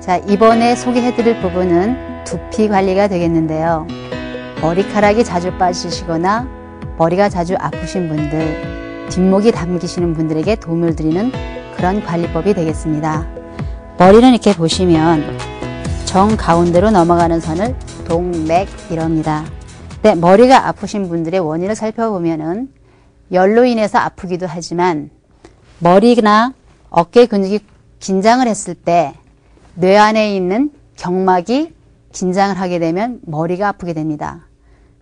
자, 이번에 소개해드릴 부분은 두피 관리가 되겠는데요. 머리카락이 자주 빠지시거나 머리가 자주 아프신 분들, 뒷목이 담기시는 분들에게 도움을 드리는 그런 관리법이 되겠습니다. 머리는 이렇게 보시면 정 가운데로 넘어가는 선을 동맥이랍니다. 네, 머리가 아프신 분들의 원인을 살펴보면은 열로 인해서 아프기도 하지만 머리나 어깨 근육이 긴장을 했을 때 뇌 안에 있는 경막이 긴장을 하게 되면 머리가 아프게 됩니다.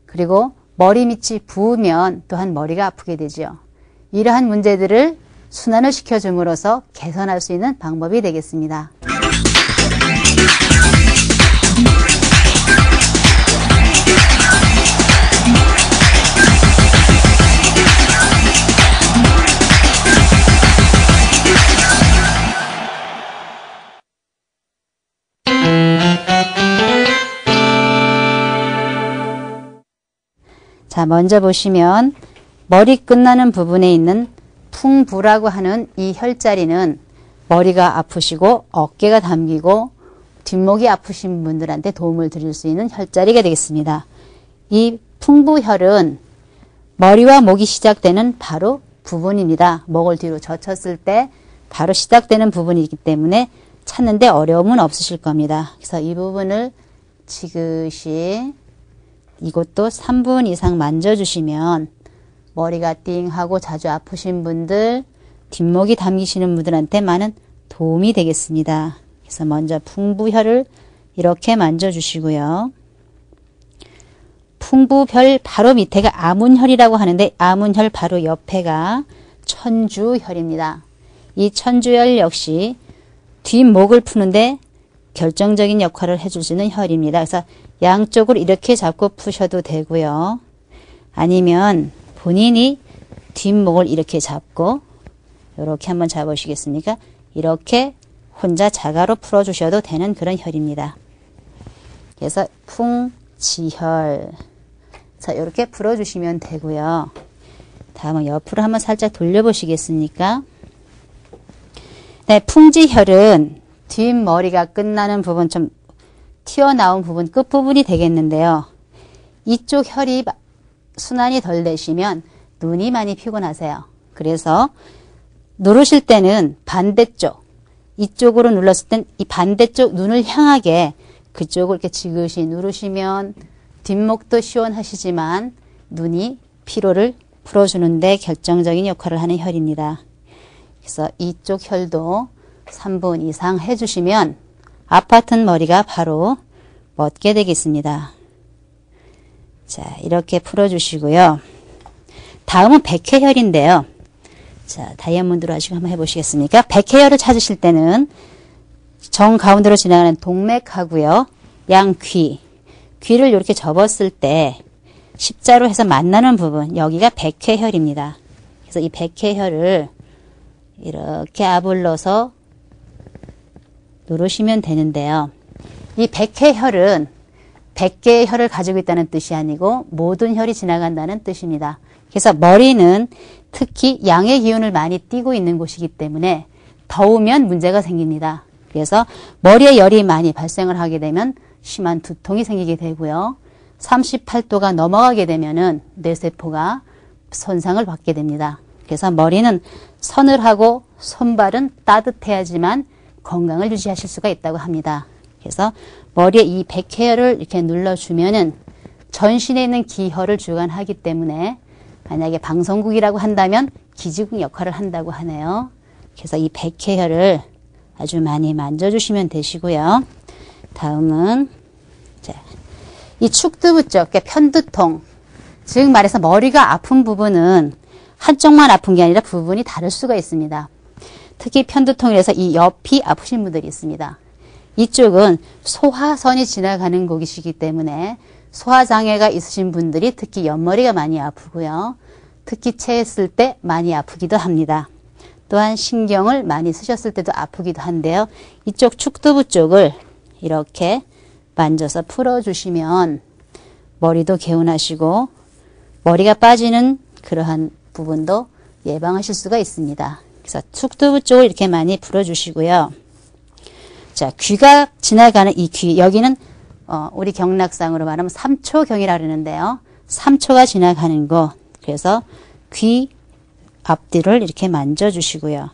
그리고 머리 밑이 부으면 또한 머리가 아프게 되죠. 이러한 문제들을 순환을 시켜줌으로써 개선할 수 있는 방법이 되겠습니다. 자, 먼저 보시면 머리 끝나는 부분에 있는 풍부라고 하는 이 혈자리는 머리가 아프시고 어깨가 담기고 뒷목이 아프신 분들한테 도움을 드릴 수 있는 혈자리가 되겠습니다. 이 풍부혈은 머리와 목이 시작되는 바로 부분입니다. 목을 뒤로 젖혔을 때 바로 시작되는 부분이기 때문에 찾는데 어려움은 없으실 겁니다. 그래서 이 부분을 지그시 이것도 3분 이상 만져주시면 머리가 띵하고 자주 아프신 분들, 뒷목이 담기시는 분들한테 많은 도움이 되겠습니다. 그래서 먼저 풍부혈을 이렇게 만져주시고요. 풍부혈 바로 밑에가 아문혈이라고 하는데 아문혈 바로 옆에가 천주혈입니다. 이 천주혈 역시 뒷목을 푸는데 결정적인 역할을 해줄 수 있는 혈입니다. 그래서 양쪽으로 이렇게 잡고 푸셔도 되고요. 아니면 본인이 뒷목을 이렇게 잡고 이렇게 한번 잡으시겠습니까? 이렇게 혼자 자가로 풀어주셔도 되는 그런 혈입니다. 그래서 풍지혈. 자, 이렇게 풀어주시면 되고요. 다음은 옆으로 한번 살짝 돌려보시겠습니까? 네, 풍지혈은 뒷머리가 끝나는 부분, 좀 튀어나온 부분, 끝부분이 되겠는데요. 이쪽 혈이 순환이 덜 되시면 눈이 많이 피곤하세요. 그래서 누르실 때는 반대쪽, 이쪽으로 눌렀을 땐 이 반대쪽 눈을 향하게 그쪽을 이렇게 지그시 누르시면 뒷목도 시원하시지만 눈이 피로를 풀어주는데 결정적인 역할을 하는 혈입니다. 그래서 이쪽 혈도 3분 이상 해주시면 아팠던 머리가 바로 멎게 되겠습니다. 자, 이렇게 풀어주시고요. 다음은 백회혈인데요. 자, 다이아몬드로 하시고 한번 해보시겠습니까? 백회혈을 찾으실 때는 정 가운데로 지나가는 동맥하고요. 양귀, 귀를 이렇게 접었을 때 십자로 해서 만나는 부분, 여기가 백회혈입니다. 그래서 이 백회혈을 이렇게 아불러서 누르시면 되는데요. 이 백회혈은 100개의 혈을 가지고 있다는 뜻이 아니고 모든 혈이 지나간다는 뜻입니다. 그래서 머리는 특히 양의 기운을 많이 띠고 있는 곳이기 때문에 더우면 문제가 생깁니다. 그래서 머리에 열이 많이 발생을 하게 되면 심한 두통이 생기게 되고요. 38도가 넘어가게 되면은 뇌세포가 손상을 받게 됩니다. 그래서 머리는 서늘하고 손발은 따뜻해야지만 건강을 유지하실 수가 있다고 합니다. 그래서 머리에 이 백회혈을 이렇게 눌러주면은 전신에 있는 기혈을 주관하기 때문에 만약에 방송국이라고 한다면 기지국 역할을 한다고 하네요. 그래서 이 백회혈을 아주 많이 만져주시면 되시고요. 다음은 이 축두부 쪽, 편두통, 즉 말해서 머리가 아픈 부분은 한쪽만 아픈 게 아니라 부분이 다를 수가 있습니다. 특히 편두통이라서 이 옆이 아프신 분들이 있습니다. 이쪽은 소화선이 지나가는 곳이기 때문에 소화장애가 있으신 분들이 특히 옆머리가 많이 아프고요. 특히 체했을 때 많이 아프기도 합니다. 또한 신경을 많이 쓰셨을 때도 아프기도 한데요. 이쪽 축두부 쪽을 이렇게 만져서 풀어주시면 머리도 개운하시고 머리가 빠지는 그러한 부분도 예방하실 수가 있습니다. 그래서 축두부 쪽을 이렇게 많이 풀어주시고요. 자, 귀가 지나가는 이 귀, 여기는 우리 경락상으로 말하면 3초경이라 그러는데요. 3초가 지나가는 곳. 그래서 귀 앞뒤를 이렇게 만져주시고요.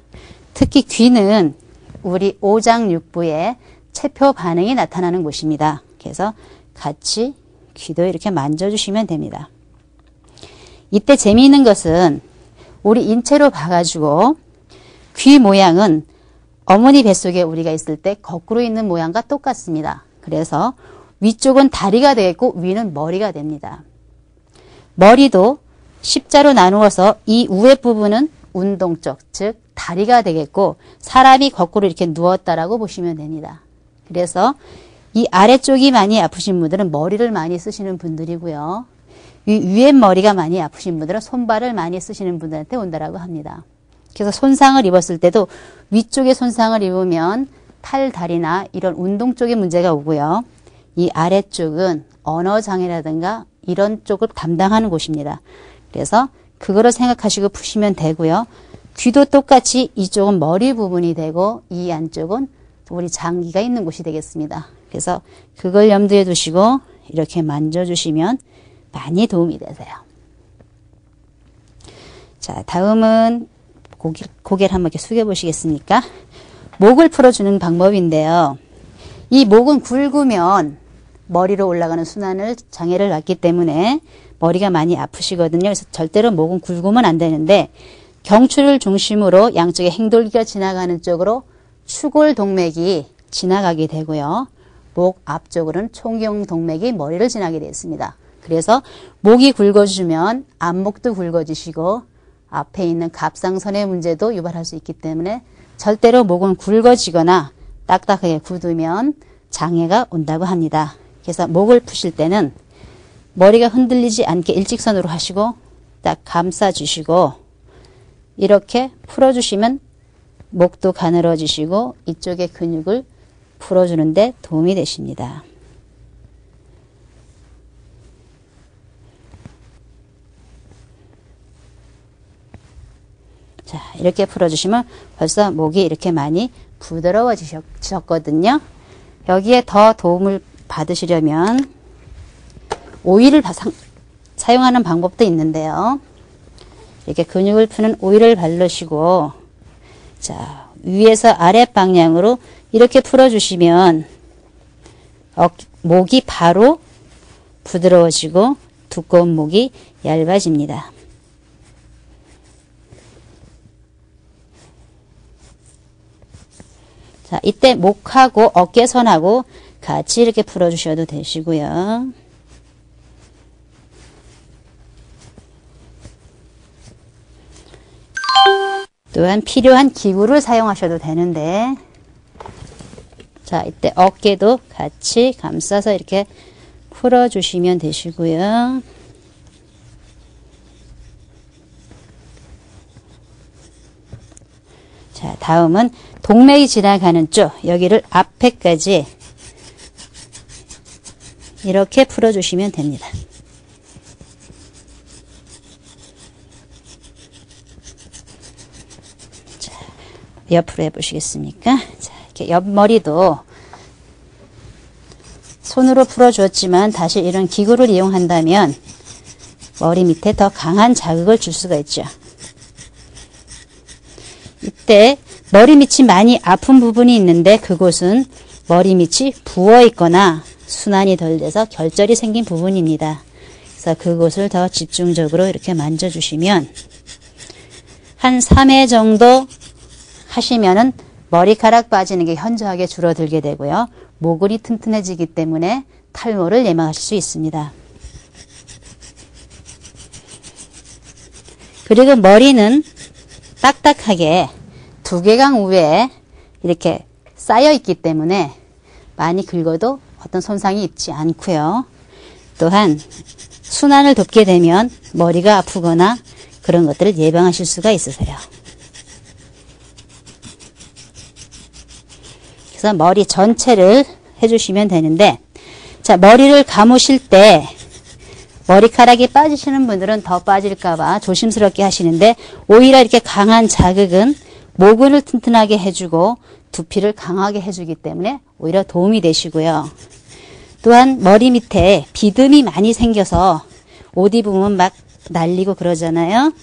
특히 귀는 우리 오장육부의 체표 반응이 나타나는 곳입니다. 그래서 같이 귀도 이렇게 만져주시면 됩니다. 이때 재미있는 것은 우리 인체로 봐가지고 귀 모양은 어머니 뱃속에 우리가 있을 때 거꾸로 있는 모양과 똑같습니다. 그래서 위쪽은 다리가 되겠고 위는 머리가 됩니다. 머리도 십자로 나누어서 이 위에 부분은 운동 쪽, 즉 다리가 되겠고 사람이 거꾸로 이렇게 누웠다라고 보시면 됩니다. 그래서 이 아래쪽이 많이 아프신 분들은 머리를 많이 쓰시는 분들이고요. 이 위에 머리가 많이 아프신 분들은 손발을 많이 쓰시는 분들한테 온다라고 합니다. 그래서 손상을 입었을 때도 위쪽에 손상을 입으면 팔, 다리나 이런 운동 쪽에 문제가 오고요. 이 아래쪽은 언어장애라든가 이런 쪽을 담당하는 곳입니다. 그래서 그거를 생각하시고 푸시면 되고요. 귀도 똑같이 이쪽은 머리 부분이 되고 이 안쪽은 우리 장기가 있는 곳이 되겠습니다. 그래서 그걸 염두에 두시고 이렇게 만져주시면 많이 도움이 되세요. 자, 다음은 고개를 한번 이렇게 숙여보시겠습니까? 목을 풀어주는 방법인데요. 이 목은 굵으면 머리로 올라가는 순환을 장애를 받기 때문에 머리가 많이 아프시거든요. 그래서 절대로 목은 굵으면 안 되는데 경추를 중심으로 양쪽에 행돌기가 지나가는 쪽으로 추골동맥이 지나가게 되고요. 목 앞쪽으로는 총경동맥이 머리를 지나게 되어 있습니다. 그래서 목이 굵어지면 앞목도 굵어지시고 앞에 있는 갑상선의 문제도 유발할 수 있기 때문에 절대로 목은 굵어지거나 딱딱하게 굳으면 장애가 온다고 합니다. 그래서 목을 푸실 때는 머리가 흔들리지 않게 일직선으로 하시고 딱 감싸주시고 이렇게 풀어주시면 목도 가늘어지시고 이쪽의 근육을 풀어주는 데 도움이 되십니다. 자, 이렇게 풀어주시면 벌써 목이 이렇게 많이 부드러워지셨거든요. 여기에 더 도움을 받으시려면 오일을 사용하는 방법도 있는데요. 이렇게 근육을 푸는 오일을 바르시고 자, 위에서 아래 방향으로 이렇게 풀어주시면 목이 바로 부드러워지고 두꺼운 목이 얇아집니다. 자, 이때 목하고 어깨선하고 같이 이렇게 풀어주셔도 되시고요. 또한 필요한 기구를 사용하셔도 되는데 자, 이때 어깨도 같이 감싸서 이렇게 풀어주시면 되시고요. 자, 다음은 동맥이 지나가는 쪽, 여기를 앞에까지 이렇게 풀어주시면 됩니다. 자, 옆으로 해보시겠습니까? 자, 이렇게 옆머리도 손으로 풀어주었지만 다시 이런 기구를 이용한다면 머리 밑에 더 강한 자극을 줄 수가 있죠. 이때 머리 밑이 많이 아픈 부분이 있는데 그곳은 머리 밑이 부어 있거나 순환이 덜 돼서 결절이 생긴 부분입니다. 그래서 그곳을 더 집중적으로 이렇게 만져주시면 한 3회 정도 하시면은 머리카락 빠지는 게 현저하게 줄어들게 되고요. 모근이 튼튼해지기 때문에 탈모를 예방하실 수 있습니다. 그리고 머리는 딱딱하게 두개강 위에 이렇게 쌓여 있기 때문에 많이 긁어도 어떤 손상이 있지 않고요. 또한 순환을 돕게 되면 머리가 아프거나 그런 것들을 예방하실 수가 있으세요. 그래서 머리 전체를 해주시면 되는데 자, 머리를 감으실 때 머리카락이 빠지시는 분들은 더 빠질까봐 조심스럽게 하시는데 오히려 이렇게 강한 자극은 모근을 튼튼하게 해주고 두피를 강하게 해주기 때문에 오히려 도움이 되시고요. 또한 머리 밑에 비듬이 많이 생겨서 옷 입으면 막 날리고 그러잖아요.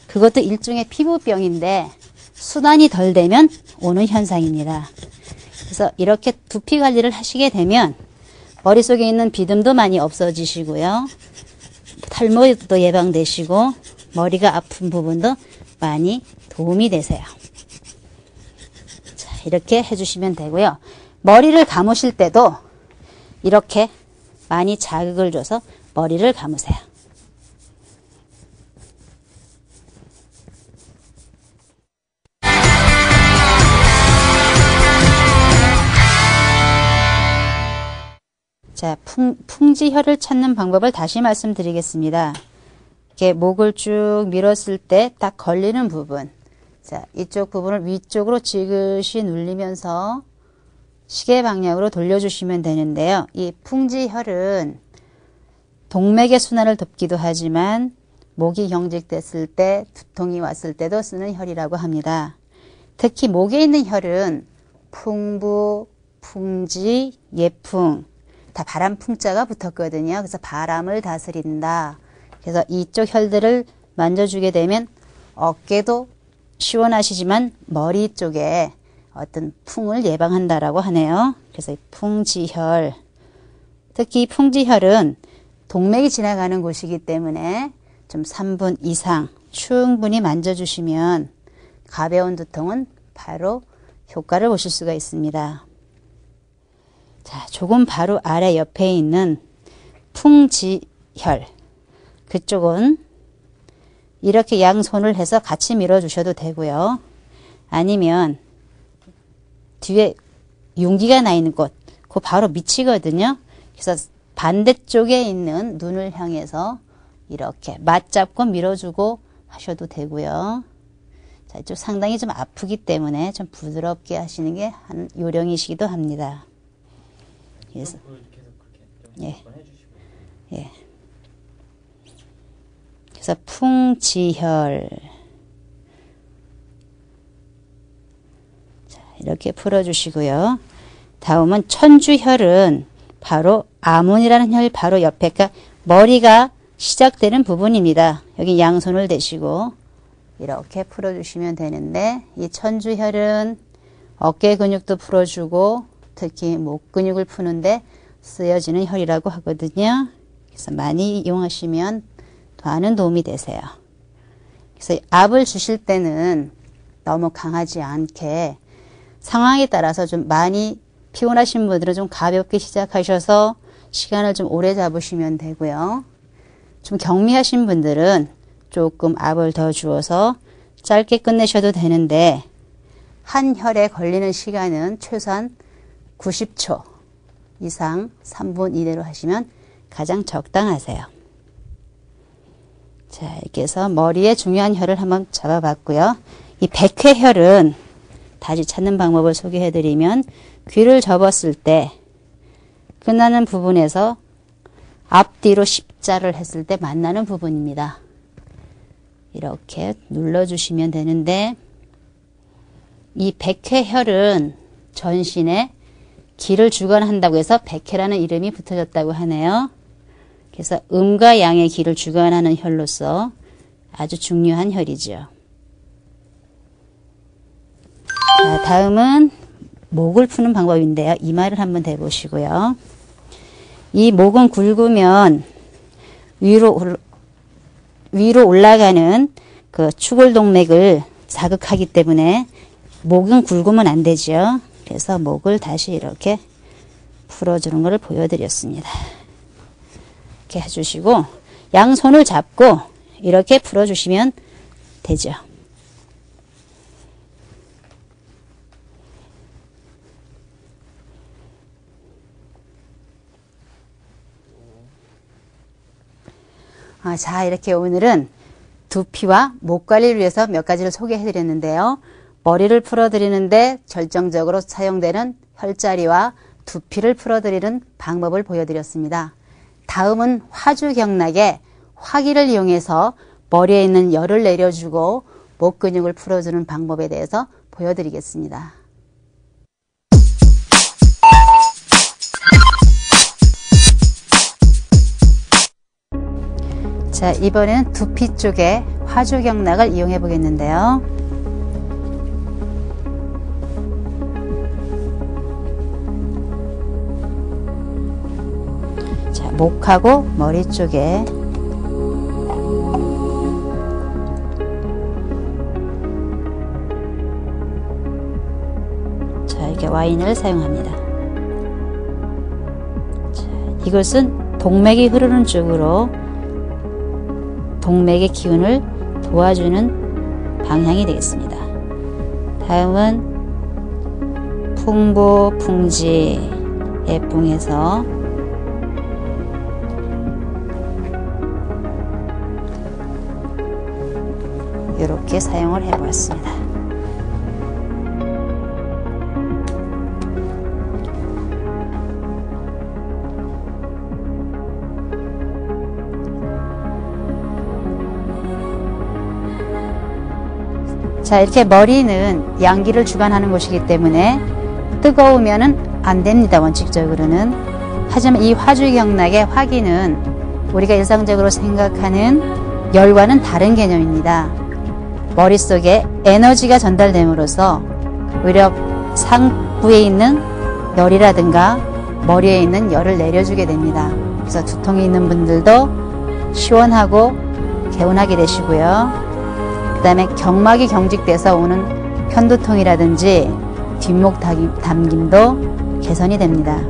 그것도 일종의 피부병인데 순환이 덜 되면 오는 현상입니다. 그래서 이렇게 두피 관리를 하시게 되면 머릿속에 있는 비듬도 많이 없어지시고요. 탈모도 예방되시고 머리가 아픈 부분도 많이 도움이 되세요. 자, 이렇게 해주시면 되고요. 머리를 감으실 때도 이렇게 많이 자극을 줘서 머리를 감으세요. 자, 풍지혈을 찾는 방법을 다시 말씀드리겠습니다. 이렇게 목을 쭉 밀었을 때 딱 걸리는 부분. 자, 이쪽 부분을 위쪽으로 지그시 눌리면서 시계 방향으로 돌려주시면 되는데요. 이 풍지혈은 동맥의 순환을 돕기도 하지만 목이 경직됐을 때, 두통이 왔을 때도 쓰는 혈이라고 합니다. 특히 목에 있는 혈은 풍부, 풍지, 예풍 다 바람 풍자가 붙었거든요. 그래서 바람을 다스린다. 그래서 이쪽 혈들을 만져주게 되면 어깨도 시원하시지만 머리 쪽에 어떤 풍을 예방한다라고 하네요. 그래서 풍지혈, 특히 풍지혈은 동맥이 지나가는 곳이기 때문에 좀 3분 이상 충분히 만져주시면 가벼운 두통은 바로 효과를 보실 수가 있습니다. 자, 조금 바로 아래 옆에 있는 풍지혈, 그쪽은 이렇게 양손을 해서 같이 밀어주셔도 되고요. 아니면 뒤에 윤기가 나 있는 곳, 그 바로 밑이거든요. 그래서 반대쪽에 있는 눈을 향해서 이렇게 맞잡고 밀어주고 하셔도 되고요. 자, 이쪽 상당히 좀 아프기 때문에 좀 부드럽게 하시는 게 한 요령이시기도 합니다. 그래서 예, 예. 그래서 풍지혈, 자, 이렇게 풀어주시고요. 다음은 천주혈은 바로 아문이라는 혈 바로 옆에, 그러니까 머리가 시작되는 부분입니다. 여기 양손을 대시고 이렇게 풀어주시면 되는데, 이 천주혈은 어깨 근육도 풀어주고 특히 목 근육을 푸는데 쓰여지는 혈이라고 하거든요. 그래서 많이 이용하시면 많은 도움이 되세요. 그래서 압을 주실 때는 너무 강하지 않게 상황에 따라서 좀 많이 피곤하신 분들은 좀 가볍게 시작하셔서 시간을 좀 오래 잡으시면 되고요. 좀 경미하신 분들은 조금 압을 더 주어서 짧게 끝내셔도 되는데, 한 혈에 걸리는 시간은 최소한 90초 이상 3분 이내로 하시면 가장 적당하세요. 자, 이렇게 해서 머리에 중요한 혈을 한번 잡아봤고요. 이 백회혈은 다시 찾는 방법을 소개해드리면, 귀를 접었을 때 끝나는 부분에서 앞뒤로 십자를 했을 때 만나는 부분입니다. 이렇게 눌러주시면 되는데, 이 백회혈은 전신에 기를 주관한다고 해서 백회라는 이름이 붙어졌다고 하네요. 그래서 음과 양의 기를 주관하는 혈로서 아주 중요한 혈이죠. 자, 다음은 목을 푸는 방법인데요. 이마를 한번 대보시고요. 이 목은 굵으면 위로 올라가는 그 추골동맥을 자극하기 때문에 목은 굵으면 안 되죠. 그래서 목을 다시 이렇게 풀어주는 것을 보여드렸습니다. 이렇게 해주시고 양손을 잡고 이렇게 풀어주시면 되죠. 자, 이렇게 오늘은 두피와 목 관리를 위해서 몇 가지를 소개해드렸는데요. 머리를 풀어드리는데 결정적으로 사용되는 혈자리와 두피를 풀어드리는 방법을 보여드렸습니다. 다음은 화주경락의 화기를 이용해서 머리에 있는 열을 내려주고 목 근육을 풀어주는 방법에 대해서 보여드리겠습니다. 자, 이번에는 두피 쪽에 화주경락을 이용해 보겠는데요. 자, 목하고 머리 쪽에 자, 이렇게 와인을 사용합니다. 자, 이것은 동맥이 흐르는 쪽으로 동맥의 기운을 도와주는 방향이 되겠습니다. 다음은 풍부, 풍지, 애풍에서 이렇게 사용을 해보았습니다. 자, 이렇게 머리는 양기를 주관하는 곳이기 때문에 뜨거우면은 안 됩니다, 원칙적으로는. 하지만 이 화주경락의 화기는 우리가 일상적으로 생각하는 열과는 다른 개념입니다. 머릿속에 에너지가 전달됨으로써 오히려 상부에 있는 열이라든가 머리에 있는 열을 내려주게 됩니다. 그래서 두통이 있는 분들도 시원하고 개운하게 되시고요. 그 다음에 경막이 경직돼서 오는 편두통이라든지 뒷목 담김도 개선이 됩니다.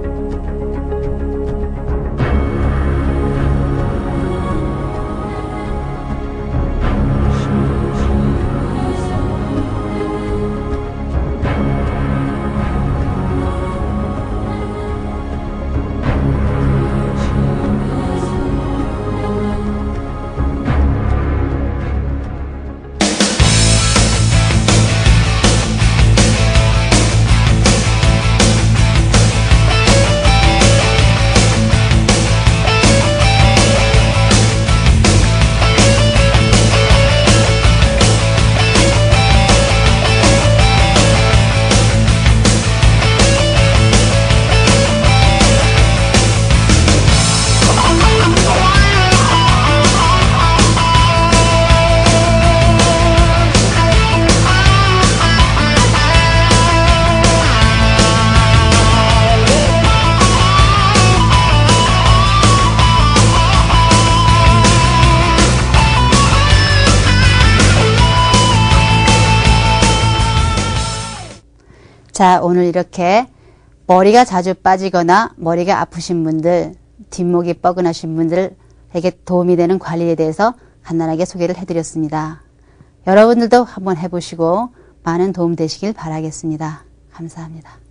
자, 오늘 이렇게 머리가 자주 빠지거나 머리가 아프신 분들, 뒷목이 뻐근하신 분들에게 도움이 되는 관리에 대해서 간단하게 소개를 해드렸습니다. 여러분들도 한번 해보시고 많은 도움 되시길 바라겠습니다. 감사합니다.